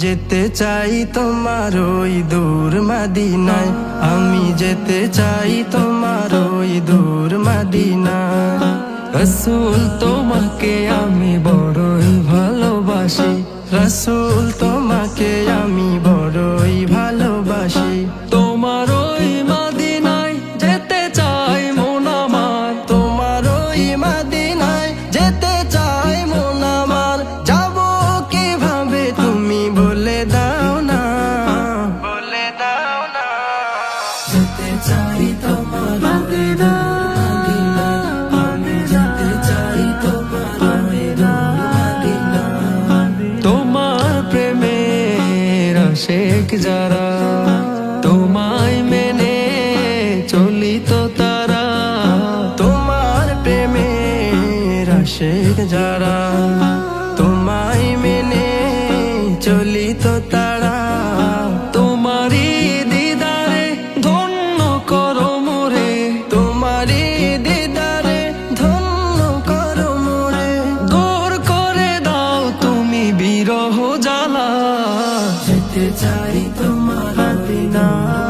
যেতে চাই তোমার ওই দূর মদিনায়, আমি যেতে চাই তোমার ওই দূর মদিনায়। রাসূল তোমাকে আমি বড়ই ভালোবাসি, রাসূল তোমাকে আমি বড়ই ভালোবাসি। তোমার ওই মদিনায় যেতে চাই মন আমার, তোমার ওই মদিনায় যেতে চাই মন আমার। যাব কিভাবে তুমি বলে দাও না, বলে দাও না। যেতে চাই তোমার মদিনায়, আমি যেতে চাই তোমার মদিনায়। তোমার প্রেমের আশিক যারা, তোমায় মেনে চলিত তারা। তোমার প্রেমের আশিক যারা, তোমায় মেনে চলিত তারা। তোমারি দিদারে ধন্য করো মোরে, তোমারি দিদারে ধন্য করো মোরে। দূর করে দাও তুমি বিরহ জ্বালা। যেতে চাই তোমার মদিনায়।